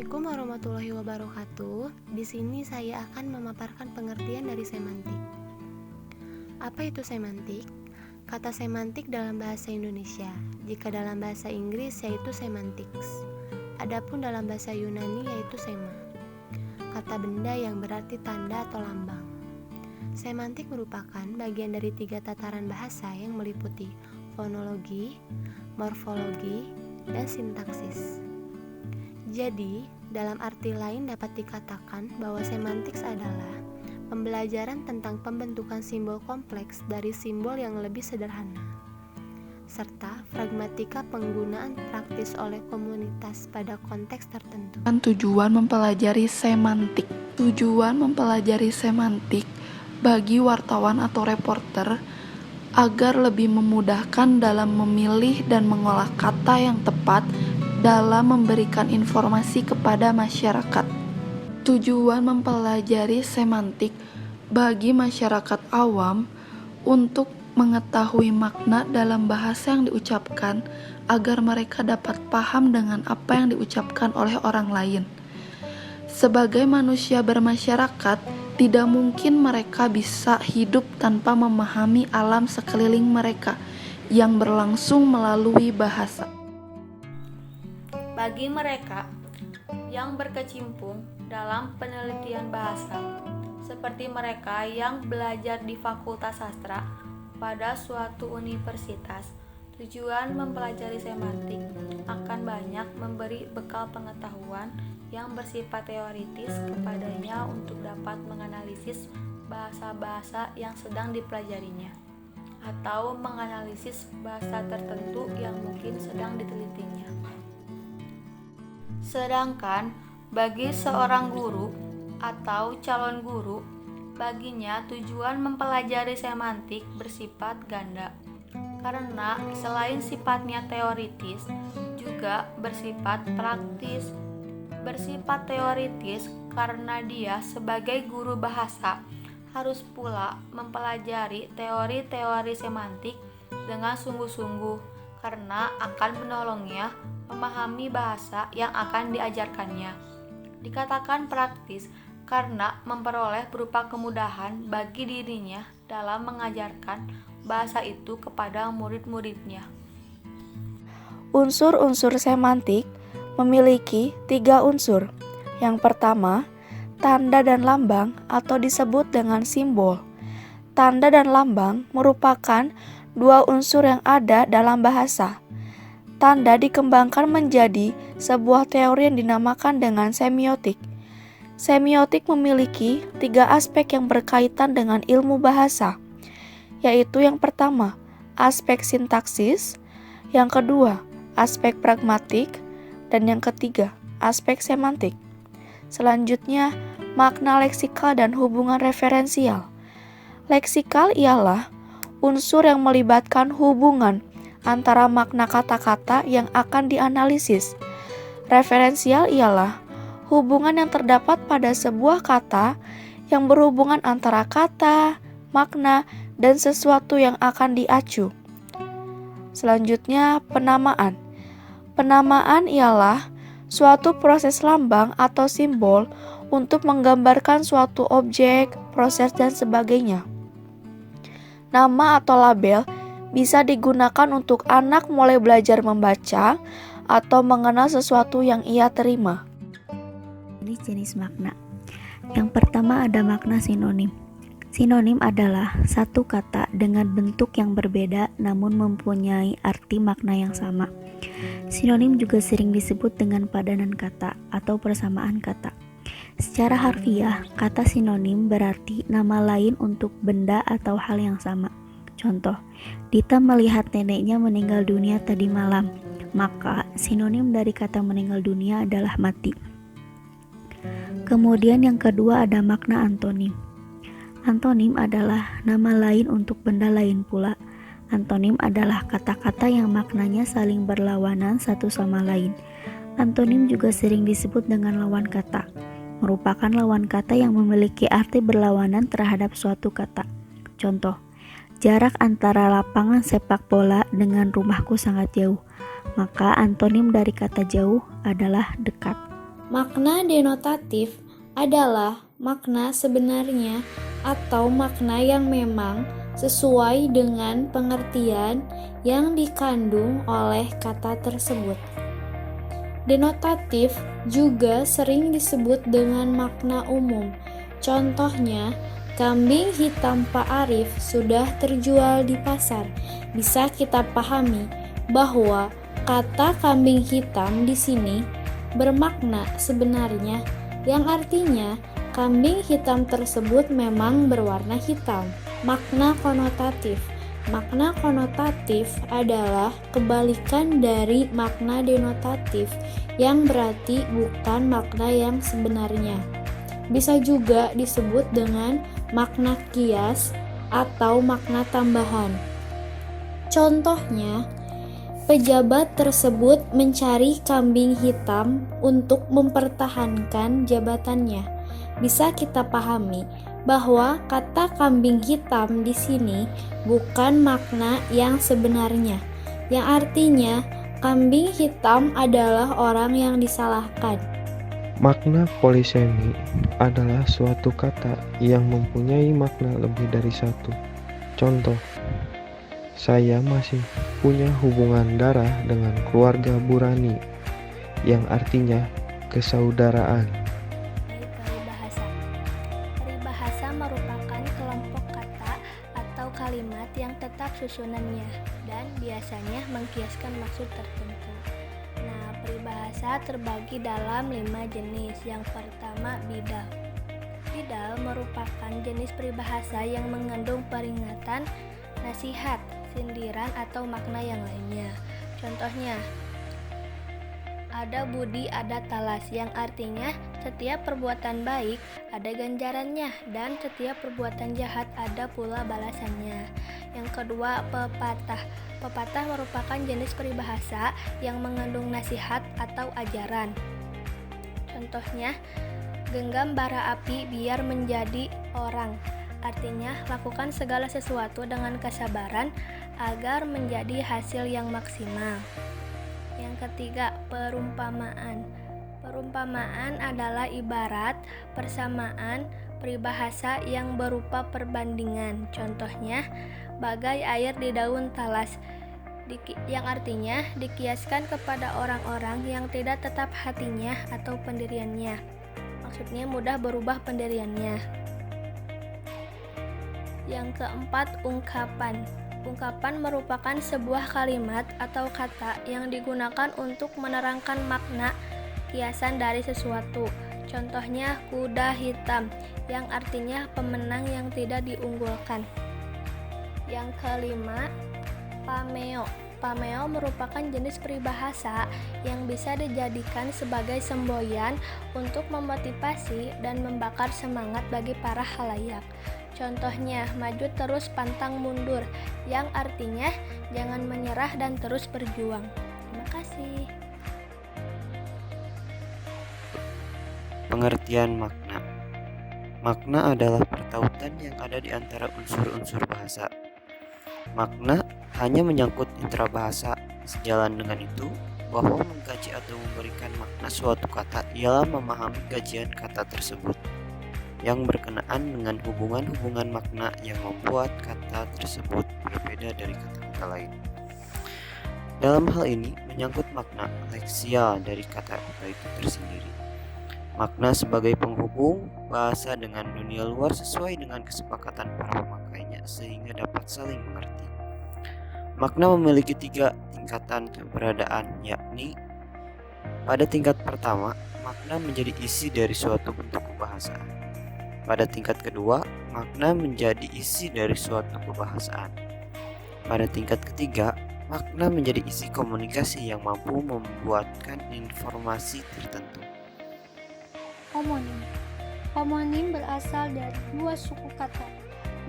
Assalamualaikum warahmatullahi wabarakatuh. Di sini saya akan memaparkan pengertian dari semantik. Apa itu semantik? Kata semantik dalam bahasa Indonesia. Jika dalam bahasa Inggris yaitu semantics. Adapun dalam bahasa Yunani yaitu sema. Kata benda yang berarti tanda atau lambang. Semantik merupakan bagian dari 3 tataran bahasa yang meliputi fonologi, morfologi, dan sintaksis. Jadi, dalam arti lain dapat dikatakan bahwa semantics adalah pembelajaran tentang pembentukan simbol kompleks dari simbol yang lebih sederhana, serta pragmatika penggunaan praktis oleh komunitas pada konteks tertentu. Tujuan mempelajari semantik. Tujuan mempelajari semantik bagi wartawan atau reporter agar lebih memudahkan dalam memilih dan mengolah kata yang tepat dalam memberikan informasi kepada masyarakat. Tujuan mempelajari semantik bagi masyarakat awam untuk mengetahui makna dalam bahasa yang diucapkan agar mereka dapat paham dengan apa yang diucapkan oleh orang lain. Sebagai manusia bermasyarakat, tidak mungkin mereka bisa hidup tanpa memahami alam sekeliling mereka yang berlangsung melalui bahasa. Bagi mereka yang berkecimpung dalam penelitian bahasa, seperti mereka yang belajar di Fakultas Sastra pada suatu universitas, tujuan mempelajari semantik akan banyak memberi bekal pengetahuan yang bersifat teoritis kepadanya untuk dapat menganalisis bahasa-bahasa yang sedang dipelajarinya, atau menganalisis bahasa tertentu yang mungkin sedang ditelitinya. Sedangkan bagi seorang guru atau calon guru, baginya tujuan mempelajari semantik bersifat ganda, karena selain sifatnya teoritis, juga bersifat praktis. Bersifat teoritis karena dia sebagai guru bahasa harus pula mempelajari teori-teori semantik dengan sungguh-sungguh, karena akan menolongnya memahami bahasa yang akan diajarkannya. Dikatakan praktis karena memperoleh berupa kemudahan bagi dirinya dalam mengajarkan bahasa itu kepada murid-muridnya. Unsur-unsur semantik memiliki 3 unsur. Yang pertama, tanda dan lambang atau disebut dengan simbol. Tanda dan lambang merupakan 2 unsur yang ada dalam bahasa. Tanda dikembangkan menjadi sebuah teori yang dinamakan dengan semiotik. Semiotik memiliki 3 aspek yang berkaitan dengan ilmu bahasa, yaitu yang pertama, aspek sintaksis, yang kedua, aspek pragmatik, dan yang ketiga, aspek semantik. Selanjutnya, makna leksikal dan hubungan referensial. Leksikal ialah unsur yang melibatkan hubungan antara makna kata-kata yang akan dianalisis. Referensial ialah hubungan yang terdapat pada sebuah kata yang berhubungan antara kata, makna, dan sesuatu yang akan diacu. Selanjutnya, penamaan. Penamaan ialah suatu proses lambang atau simbol untuk menggambarkan suatu objek, proses, dan sebagainya. Nama atau label bisa digunakan untuk anak mulai belajar membaca atau mengenal sesuatu yang ia terima. Jenis makna. Yang pertama ada makna sinonim. Sinonim adalah satu kata dengan bentuk yang berbeda namun mempunyai arti makna yang sama. Sinonim juga sering disebut dengan padanan kata atau persamaan kata. Secara harfiah, kata sinonim berarti nama lain untuk benda atau hal yang sama. Contoh, Dita melihat neneknya meninggal dunia tadi malam. Maka sinonim dari kata meninggal dunia adalah mati. Kemudian yang kedua ada makna antonim. Antonim adalah nama lain untuk benda lain pula. Antonim adalah kata-kata yang maknanya saling berlawanan satu sama lain. Antonim juga sering disebut dengan lawan kata. Merupakan lawan kata yang memiliki arti berlawanan terhadap suatu kata. Contoh, jarak antara lapangan sepak bola dengan rumahku sangat jauh. Maka antonim dari kata jauh adalah dekat. Makna denotatif adalah makna sebenarnya atau makna yang memang sesuai dengan pengertian yang dikandung oleh kata tersebut. Denotatif juga sering disebut dengan makna umum. Contohnya, kambing hitam Pak Arif sudah terjual di pasar. Bisa kita pahami bahwa kata kambing hitam di sini bermakna sebenarnya, yang artinya kambing hitam tersebut memang berwarna hitam. Makna konotatif. Makna konotatif adalah kebalikan dari makna denotatif, yang berarti bukan makna yang sebenarnya. Bisa juga disebut dengan makna kias atau makna tambahan. Contohnya, pejabat tersebut mencari kambing hitam untuk mempertahankan jabatannya. Bisa kita pahami bahwa kata kambing hitam di sini bukan makna yang sebenarnya, yang artinya kambing hitam adalah orang yang disalahkan. Makna polisemi adalah suatu kata yang mempunyai makna lebih dari satu. Contoh, saya masih punya hubungan darah dengan keluarga Burani, yang artinya kesaudaraan. Peribahasa. Peribahasa merupakan kelompok kata atau kalimat yang tetap susunannya dan biasanya mengkiaskan maksud tertentu. Nah, peribahasa terbagi dalam 5 jenis. Yang pertama, bidal. Bidal merupakan jenis peribahasa yang mengandung peringatan, nasihat, sindiran, atau makna yang lainnya. Contohnya, ada budi ada talas, yang artinya setiap perbuatan baik ada ganjarannya dan setiap perbuatan jahat ada pula balasannya. Yang kedua, pepatah. Pepatah merupakan jenis peribahasa yang mengandung nasihat atau ajaran. Contohnya, genggam bara api biar menjadi orang. Artinya, lakukan segala sesuatu dengan kesabaran agar menjadi hasil yang maksimal. Yang ketiga, perumpamaan. Perumpamaan adalah ibarat, persamaan, peribahasa yang berupa perbandingan. Contohnya, bagai air di daun talas, yang artinya dikiaskan kepada orang-orang yang tidak tetap hatinya atau pendiriannya. Maksudnya mudah berubah pendiriannya. Yang keempat, ungkapan. Ungkapan merupakan sebuah kalimat atau kata yang digunakan untuk menerangkan makna kiasan dari sesuatu. Contohnya, kuda hitam, yang artinya pemenang yang tidak diunggulkan. Yang kelima, pameo. Pameo merupakan jenis peribahasa yang bisa dijadikan sebagai semboyan untuk memotivasi dan membakar semangat bagi para khalayak. Contohnya, maju terus pantang mundur, yang artinya jangan menyerah dan terus berjuang. Terima kasih. Pengertian makna. Makna adalah pertautan yang ada di antara unsur-unsur bahasa. Makna hanya menyangkut intra bahasa. Sejalan dengan itu, bahwa mengkaji atau memberikan makna suatu kata ialah memahami kajian kata tersebut yang berkenaan dengan hubungan-hubungan makna yang membuat kata tersebut berbeda dari kata-kata lain. Dalam hal ini menyangkut makna leksial dari kata-kata itu tersendiri. Makna sebagai penghubung bahasa dengan dunia luar sesuai dengan kesepakatan para pemakainya sehingga dapat saling mengerti. Makna memiliki 3 tingkatan keberadaan, yakni pada tingkat pertama, makna menjadi isi dari suatu bentuk kebahasaan. Pada tingkat kedua, makna menjadi isi dari suatu kebahasaan. Pada tingkat ketiga, makna menjadi isi komunikasi yang mampu membuatkan informasi tertentu. Homonim. Homonim berasal dari 2 suku kata,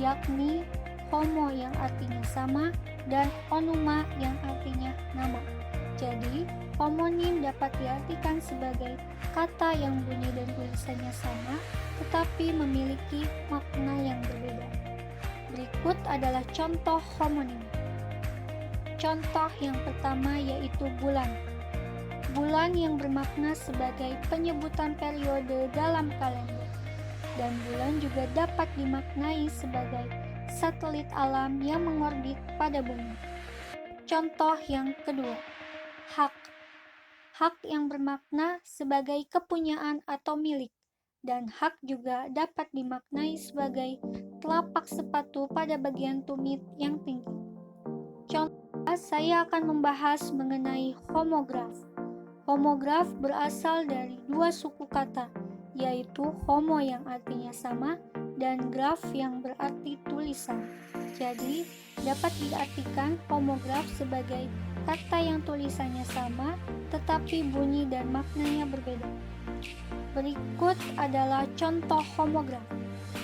yakni homo yang artinya sama dan onuma yang artinya nama. Jadi, homonim dapat diartikan sebagai kata yang bunyi dan tulisannya sama, tetapi memiliki makna yang berbeda. Berikut adalah contoh homonim. Contoh yang pertama yaitu bulan. bulan yang bermakna sebagai penyebutan periode dalam kalender, dan bulan juga dapat dimaknai sebagai satelit alam yang mengorbit pada bumi. Contoh yang kedua, hak. Hak yang bermakna sebagai kepunyaan atau milik, dan hak juga dapat dimaknai sebagai telapak sepatu pada bagian tumit yang tinggi. Contoh, saya akan membahas mengenai homograf. Homograf berasal dari dua suku kata, yaitu homo yang artinya sama dan graf yang berarti tulisan. Jadi, dapat diartikan homograf sebagai kata yang tulisannya sama tetapi bunyi dan maknanya berbeda. Berikut adalah contoh homograf.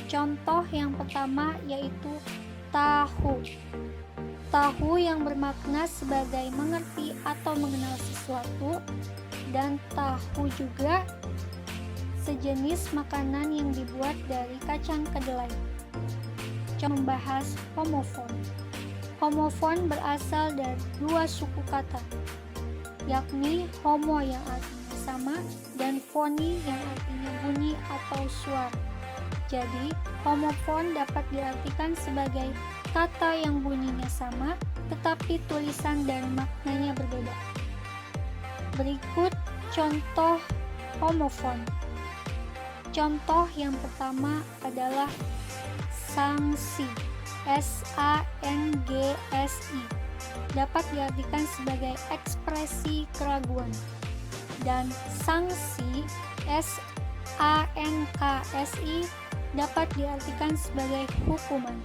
Contoh yang pertama yaitu tahu. Tahu yang bermakna sebagai mengerti atau mengenal sesuatu, dan tahu juga sejenis makanan yang dibuat dari kacang kedelai. Coba membahas homofon. Homofon berasal dari dua suku kata, yakni homo yang artinya sama dan foni yang artinya bunyi atau suara. Jadi, homofon dapat diartikan sebagai kata yang bunyinya sama tetapi tulisan dan maknanya berbeda. Berikut contoh homofon. Contoh yang pertama adalah sangsi. S-A-N-G-S-I dapat diartikan sebagai ekspresi keraguan, dan sanksi S-A-N-K-S-I dapat diartikan sebagai hukuman.